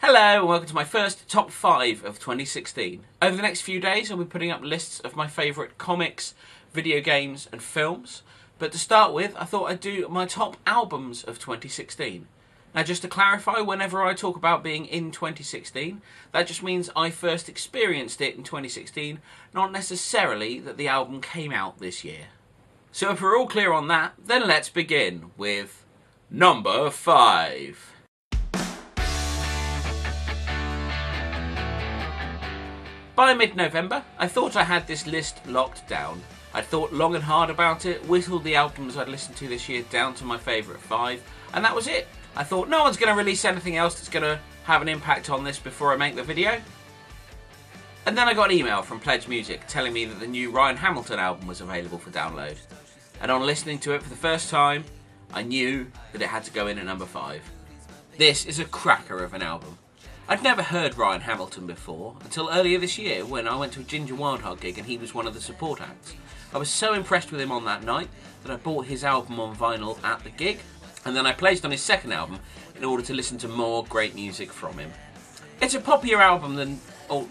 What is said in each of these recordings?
Hello and welcome to my first top 5 of 2016. Over the next few days I'll be putting up lists of my favourite comics, video games and films. But to start with, I thought I'd do my top albums of 2016. Now just to clarify, whenever I talk about being in 2016, that just means I first experienced it in 2016, not necessarily that the album came out this year. So if we're all clear on that, then let's begin with number 5. By mid-November, I thought I had this list locked down. I'd thought long and hard about it, whittled the albums I'd listened to this year down to my favourite 5, and that was it. I thought no one's going to release anything else that's going to have an impact on this before I make the video. And then I got an email from Pledge Music telling me that the new Ryan Hamilton album was available for download. And on listening to it for the first time, I knew that it had to go in at number 5. This is a cracker of an album. I'd never heard Ryan Hamilton before until earlier this year when I went to a Ginger Wildheart gig and he was one of the support acts. I was so impressed with him on that night that I bought his album on vinyl at the gig, and then I placed on his second album in order to listen to more great music from him. It's a poppier album than all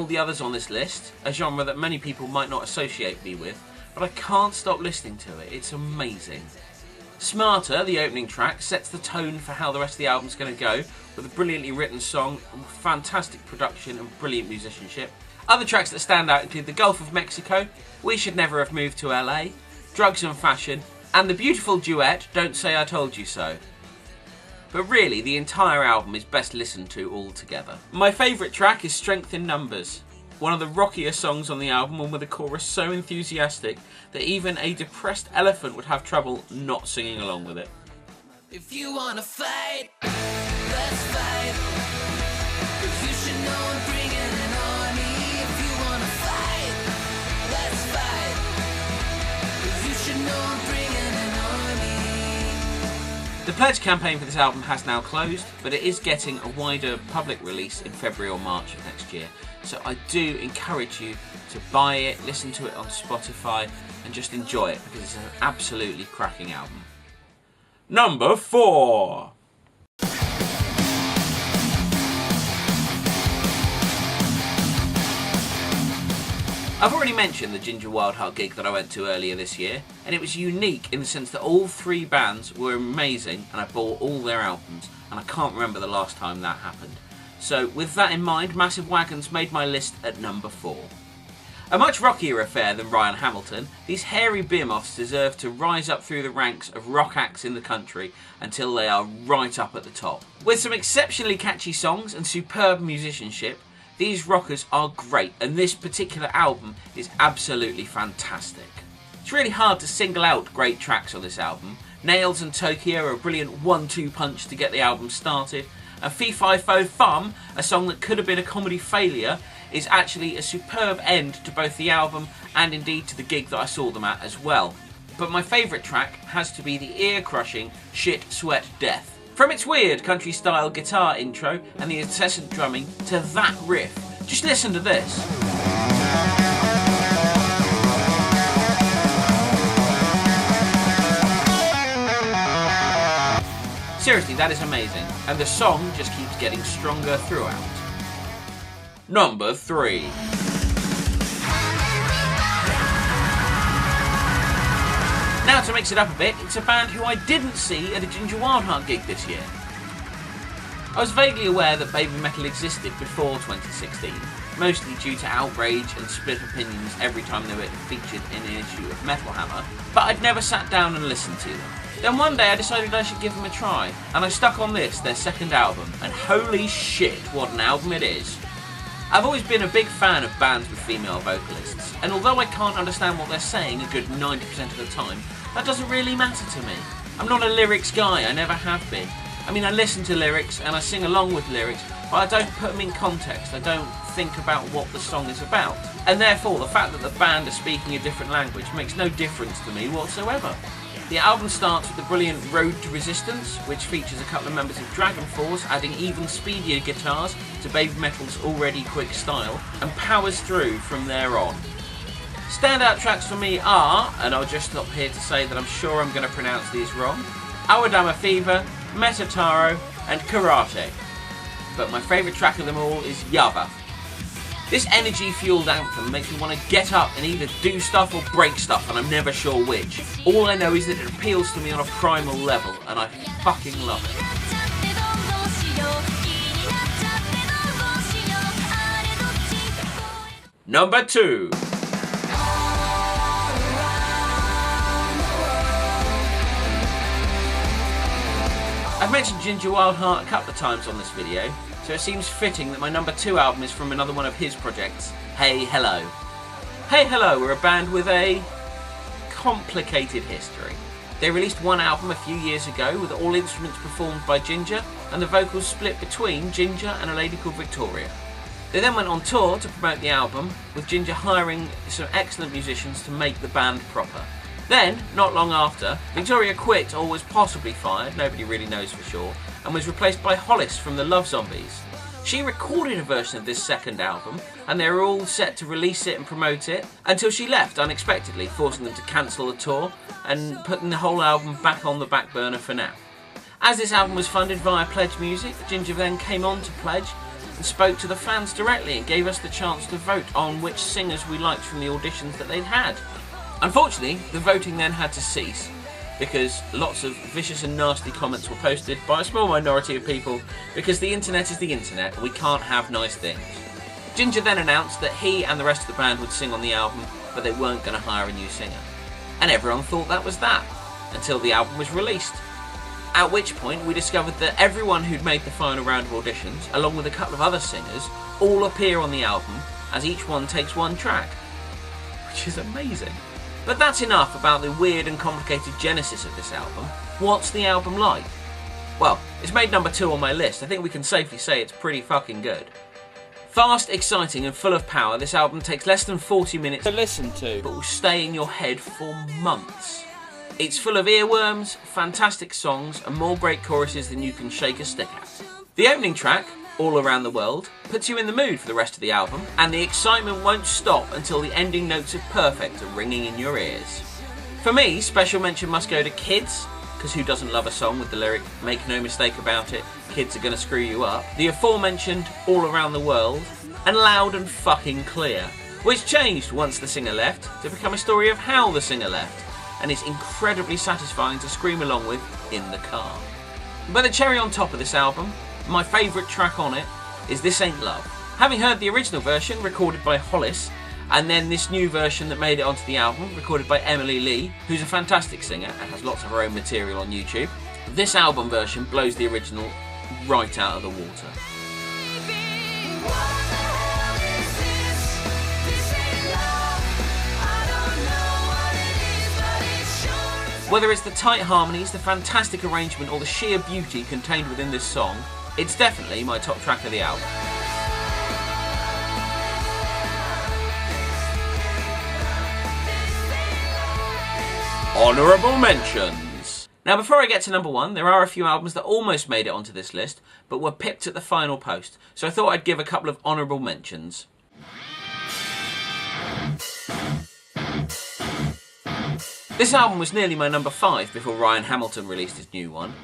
the others on this list, a genre that many people might not associate me with, but I can't stop listening to it. It's amazing. Smarter, the opening track, sets the tone for how the rest of the album's going to go, with a brilliantly written song, fantastic production and brilliant musicianship. Other tracks that stand out include The Gulf of Mexico, We Should Never Have Moved to LA, Drugs and Fashion, and the beautiful duet, Don't Say I Told You So. But really, the entire album is best listened to all together. My favourite track is Strength in Numbers, one of the rockier songs on the album, and with a chorus so enthusiastic that even a depressed elephant would have trouble not singing along with it. If you wanna fight, let's fight. You should know I'm bringing an army. If you wanna fight, let's fight. You should know I'm bringing an army. The pledge campaign for this album has now closed, but it is getting a wider public release in February or March of next year. So I do encourage you to buy it, listen to it on Spotify, and just enjoy it because it's an absolutely cracking album. Number 4. I've already mentioned the Ginger Wildheart gig that I went to earlier this year, and it was unique in the sense that all 3 bands were amazing and I bought all their albums, and I can't remember the last time that happened. So with that in mind, Massive Wagons made my list at number 4. A much rockier affair than Ryan Hamilton, these hairy behemoths deserve to rise up through the ranks of rock acts in the country until they are right up at the top. With some exceptionally catchy songs and superb musicianship, these rockers are great, and this particular album is absolutely fantastic. It's really hard to single out great tracks on this album. Nails and Tokyo are a brilliant 1-2 punch to get the album started, and Fee Fi Fo Fum, a song that could have been a comedy failure, is actually a superb end to both the album and indeed to the gig that I saw them at as well. But my favourite track has to be the ear-crushing Shit, Sweat, Death. From its weird country-style guitar intro and the incessant drumming to that riff, just listen to this. Seriously, that is amazing, and the song just keeps getting stronger throughout. Number 3. Now to mix it up a bit, it's a band who I didn't see at a Ginger Wildheart gig this year. I was vaguely aware that Babymetal existed before 2016, mostly due to outrage and split opinions every time they were featured in an issue of Metal Hammer, but I'd never sat down and listened to them. Then one day I decided I should give them a try, and I stuck on this, their second album, and holy shit, what an album it is. I've always been a big fan of bands with female vocalists, and although I can't understand what they're saying a good 90% of the time, that doesn't really matter to me. I'm not a lyrics guy, I never have been. I mean, I listen to lyrics and I sing along with lyrics, but I don't put them in context, I don't think about what the song is about. And therefore, the fact that the band are speaking a different language makes no difference to me whatsoever. The album starts with the brilliant Road to Resistance, which features a couple of members of Dragon Force adding even speedier guitars to Babymetal's already quick style, and powers through from there on. Standout tracks for me are, and I'll just stop here to say that I'm sure I'm going to pronounce these wrong, Awadama Fever, Metataro, and Karate. But my favourite track of them all is Yaba. This energy-fueled anthem makes me want to get up and either do stuff or break stuff, and I'm never sure which. All I know is that it appeals to me on a primal level, and I fucking love it. Number 2. I've mentioned Ginger Wildheart a couple of times on this video, so it seems fitting that my number 2 album is from another one of his projects, Hey Hello. Hey Hello were a band with a complicated history. They released one album a few years ago with all instruments performed by Ginger and the vocals split between Ginger and a lady called Victoria. They then went on tour to promote the album, with Ginger hiring some excellent musicians to make the band proper. Then, not long after, Victoria quit or was possibly fired, nobody really knows for sure, and was replaced by Hollis from the Love Zombies. She recorded a version of this second album, and they were all set to release it and promote it, until she left unexpectedly, forcing them to cancel the tour and putting the whole album back on the back burner for now. As this album was funded via Pledge Music, Ginger then came on to Pledge and spoke to the fans directly and gave us the chance to vote on which singers we liked from the auditions that they'd had. Unfortunately, the voting then had to cease because lots of vicious and nasty comments were posted by a small minority of people because the internet is the internet and we can't have nice things. Ginger then announced that he and the rest of the band would sing on the album, but they weren't going to hire a new singer. And everyone thought that was that, until the album was released. At which point we discovered that everyone who'd made the final round of auditions, along with a couple of other singers, all appear on the album as each one takes one track. Which is amazing. But that's enough about the weird and complicated genesis of this album. What's the album like? Well, it's made number 2 on my list. I think we can safely say it's pretty fucking good. Fast, exciting and full of power, this album takes less than 40 minutes to listen to, but will stay in your head for months. It's full of earworms, fantastic songs and more great choruses than you can shake a stick at. The opening track, All Around the World, puts you in the mood for the rest of the album, and the excitement won't stop until the ending notes of Perfect are ringing in your ears. For me, special mention must go to Kids, because who doesn't love a song with the lyric, make no mistake about it, kids are gonna screw you up, the aforementioned All Around the World, and Loud and Fucking Clear, which changed once the singer left to become a story of how the singer left, and is incredibly satisfying to scream along with in the car. But the cherry on top of this album, my favourite track on it, is This Ain't Love. Having heard the original version recorded by Hollis, and then this new version that made it onto the album recorded by Emily Lee, who's a fantastic singer and has lots of her own material on YouTube, this album version blows the original right out of the water. Whether it's the tight harmonies, the fantastic arrangement or the sheer beauty contained within this song, it's definitely my top track of the album. Honourable mentions. Now before I get to number 1, there are a few albums that almost made it onto this list, but were pipped at the final post, so I thought I'd give a couple of honourable mentions. This album was nearly my number 5 before Ryan Hamilton released his new one.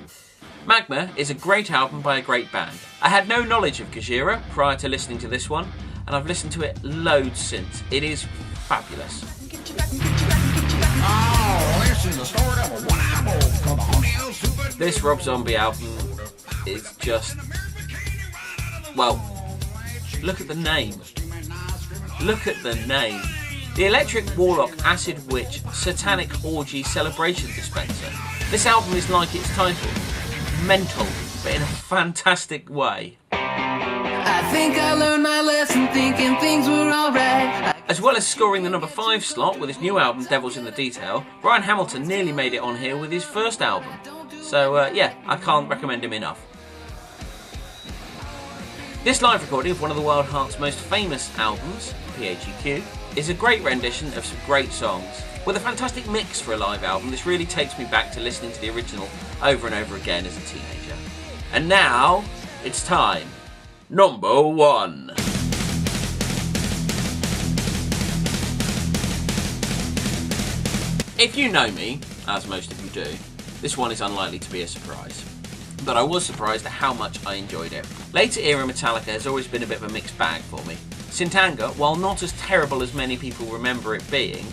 Magma is a great album by a great band. I had no knowledge of Gojira prior to listening to this one, and I've listened to it loads since. It is fabulous. This Rob Zombie album is just... well, look at the name. Look at the name. The Electric Warlock Acid Witch Satanic Orgy Celebration Dispenser. This album is like its title, mental, but in a fantastic way. I think I learned my lesson thinking things were alright. As well as scoring the number 5 slot with his new album Devil's in the Detail, Ryan Hamilton nearly made it on here with his first album. So yeah, I can't recommend him enough. This live recording of one of the Wildheart's most famous albums, PHEQ, is a great rendition of some great songs. With a fantastic mix for a live album, this really takes me back to listening to the original over and over again as a teenager. And now, it's time. Number 1. If you know me, as most of you do, this one is unlikely to be a surprise. but I was surprised at how much I enjoyed it. Later era Metallica has always been a bit of a mixed bag for me. Sint Anger, while not as terrible as many people remember it being,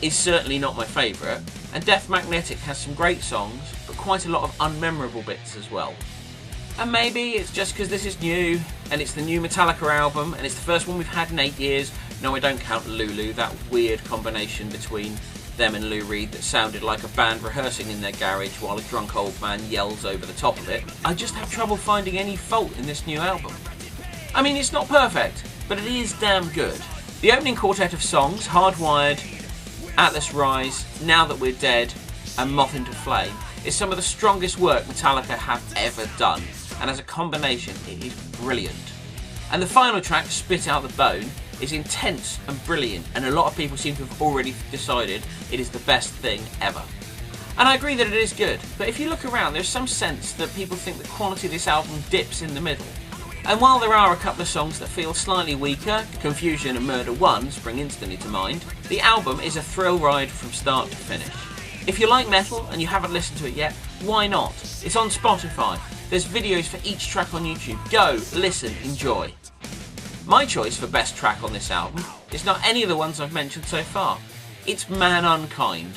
is certainly not my favourite, and Death Magnetic has some great songs, but quite a lot of unmemorable bits as well. And maybe it's just because this is new, and it's the new Metallica album, and it's the first one we've had in 8 years. No, I don't count Lulu, that weird combination between them and Lou Reed that sounded like a band rehearsing in their garage while a drunk old man yells over the top of it. I just have trouble finding any fault in this new album. I mean, it's not perfect, but it is damn good. The opening quartet of songs, Hardwired, Atlas Rise, Now That We're Dead, and Moth into Flame, is some of the strongest work Metallica have ever done, and as a combination, it is brilliant. And the final track, Spit Out the Bone, is intense and brilliant, and a lot of people seem to have already decided it is the best thing ever. And I agree that it is good, but if you look around, there's some sense that people think the quality of this album dips in the middle. And while there are a couple of songs that feel slightly weaker, Confusion and Murder 1 spring instantly to mind, the album is a thrill ride from start to finish. If you like metal and you haven't listened to it yet, why not? It's on Spotify. There's videos for each track on YouTube. Go, listen, enjoy. My choice for best track on this album is not any of the ones I've mentioned so far. It's Man Unkind.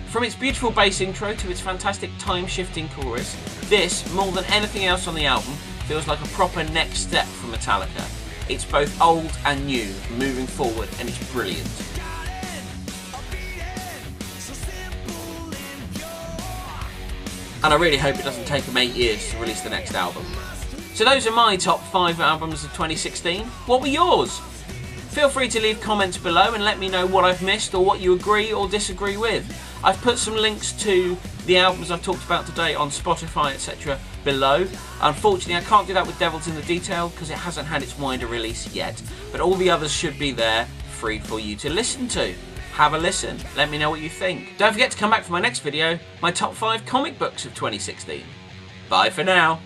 From its beautiful bass intro to its fantastic time-shifting chorus, this, more than anything else on the album, feels like a proper next step for Metallica. It's both old and new, moving forward, and it's brilliant. And I really hope it doesn't take them 8 years to release the next album. So those are my top 5 albums of 2016. What were yours? Feel free to leave comments below and let me know what I've missed or what you agree or disagree with. I've put some links to the albums I've talked about today on Spotify, etc. below. Unfortunately, I can't do that with Devils in the Detail because it hasn't had its wider release yet, but all the others should be there, free for you to listen to. Have a listen, let me know what you think. Don't forget to come back for my next video, my top 5 comic books of 2016. Bye for now.